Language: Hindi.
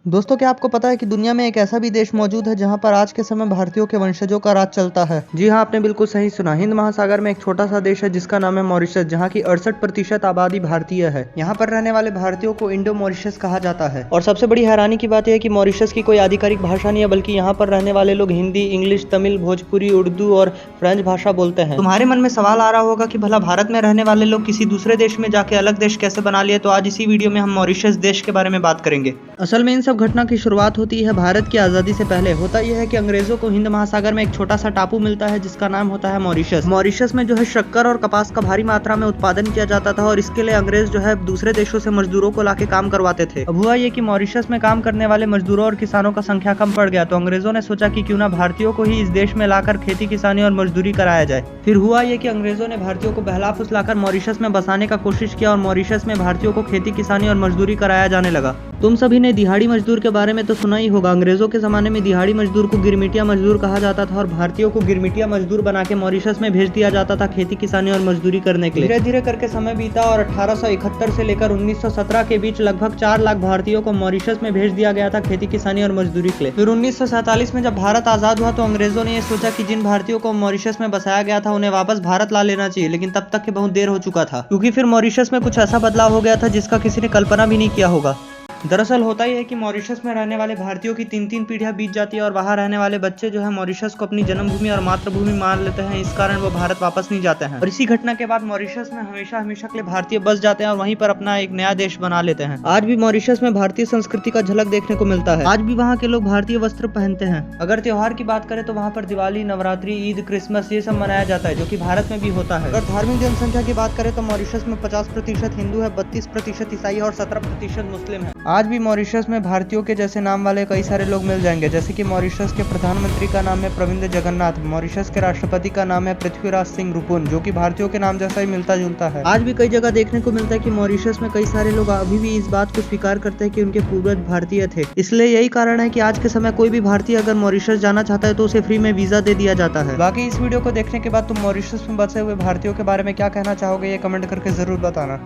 दोस्तों, क्या आपको पता है कि दुनिया में एक ऐसा भी देश मौजूद है जहां पर आज के समय भारतीयों के वंशजों का राज चलता है। जी हां, आपने बिल्कुल सही सुना। हिंद महासागर में एक छोटा सा देश है जिसका नाम है मॉरिशस, जहां की 68% आबादी भारतीय है। यहां पर रहने वाले भारतीयों को इंडो मॉरिशस कहा जाता है। और सबसे बड़ी हैरानी की बात यह है कि मॉरिशस की कोई आधिकारिक भाषा नहीं है, बल्कि यहाँ पर रहने वाले लोग हिंदी, इंग्लिश, तमिल, भोजपुरी, उर्दू और फ्रेंच भाषा बोलते हैं। तुम्हारे मन में सवाल आ रहा होगा कि भला भारत में रहने वाले लोग किसी दूसरे देश में जाके अलग देश कैसे बना लिए। तो आज इसी वीडियो में हम मॉरिशस देश के बारे में बात करेंगे। असल में इन सब घटना की शुरुआत होती है भारत की आजादी से पहले। होता यह है कि अंग्रेजों को हिंद महासागर में एक छोटा सा टापू मिलता है जिसका नाम होता है मॉरिशस। मॉरिशस में जो है शक्कर और कपास का भारी मात्रा में उत्पादन किया जाता था और इसके लिए अंग्रेज जो है दूसरे देशों से मजदूरों को लाके काम करवाते थे। अब हुआ ये कि मॉरिशस में काम करने वाले मजदूरों और किसानों का संख्या कम पड़ गया, तो अंग्रेजों ने सोचा कि क्यों ना भारतीयों को ही इस देश में लाकर खेती किसानी और मजदूरी कराया जाए। फिर हुआ ये कि अंग्रेजों ने भारतीयों को बहला फुसलाकर मॉरिशस में बसाने का कोशिश किया और मॉरिशस में भारतीयों को खेती किसानी और मजदूरी कराया जाने लगा। तुम सभी ने दिहाड़ी मजदूर के बारे में तो सुना ही होगा। अंग्रेजों के जमाने में दिहाड़ी मजदूर को गिरमिटिया मजदूर कहा जाता था और भारतीयों को गिरमिटिया मजदूर बना के मॉरिशस में भेज दिया जाता था खेती किसानी और मजदूरी करने के लिए। धीरे धीरे करके समय बीता और 1871 से लेकर 1917 के बीच लगभग 4 लाख भारतीयों को मॉरिशस में भेज दिया गया था खेती किसानी और मजदूरी के लिए। फिर 1947 में जब भारत आजाद हुआ तो अंग्रेजों ने यह सोचा कि जिन भारतीयों को मॉरिशस में बसाया गया था उन्हें वापस भारत ला लेना चाहिए, लेकिन तब तक के बहुत देर हो चुका था, क्योंकि फिर मॉरिशस में कुछ ऐसा बदलाव हो गया था जिसका किसी ने कल्पना भी नहीं किया होगा। दरअसल होता ही है कि मॉरिशस में रहने वाले भारतीयों की 3-3 पीढ़ियां बीत जाती है और वहां रहने वाले बच्चे जो है मॉरिशस को अपनी जन्मभूमि और मातृभूमि मान लेते हैं। इस कारण वो भारत वापस नहीं जाते हैं और इसी घटना के बाद मॉरिशस में हमेशा हमेशा के लिए भारतीय बस जाते हैं और वहीं पर अपना एक नया देश बना लेते हैं। आज भी मॉरिशस में भारतीय संस्कृति का झलक देखने को मिलता है। आज भी वहाँ के लोग भारतीय वस्त्र पहनते हैं। अगर त्योहार की बात करें तो वहाँ पर दिवाली, नवरात्रि, ईद, क्रिसमस ये सब मनाया जाता है, जो कि भारत में भी होता है। अगर धार्मिक जनसंख्या की बात करें तो मॉरिशस में 50% हिंदू है, 32% ईसाई और 17% मुस्लिम है। आज भी मॉरिशस में भारतीयों के जैसे नाम वाले कई सारे लोग मिल जाएंगे, जैसे कि मॉरिशस के प्रधानमंत्री का नाम है प्रविंद जगन्नाथ, मॉरिशस के राष्ट्रपति का नाम है पृथ्वीराज सिंह रुपुन, जो कि भारतीयों के नाम जैसा ही मिलता जुलता है। आज भी कई जगह देखने को मिलता है कि मॉरिशस में कई सारे लोग अभी भी इस बात को स्वीकार करते हैं कि उनके पूर्वज भारतीय थे। इसलिए यही कारण है कि आज के समय कोई भी भारतीय अगर मॉरिशस जाना चाहता है तो उसे फ्री में वीजा दे दिया जाता है। बाकी इस वीडियो को देखने के बाद तुम मॉरिशस में बसे हुए भारतीयों के बारे में क्या कहना चाहोगे, ये कमेंट करके जरूर बताना।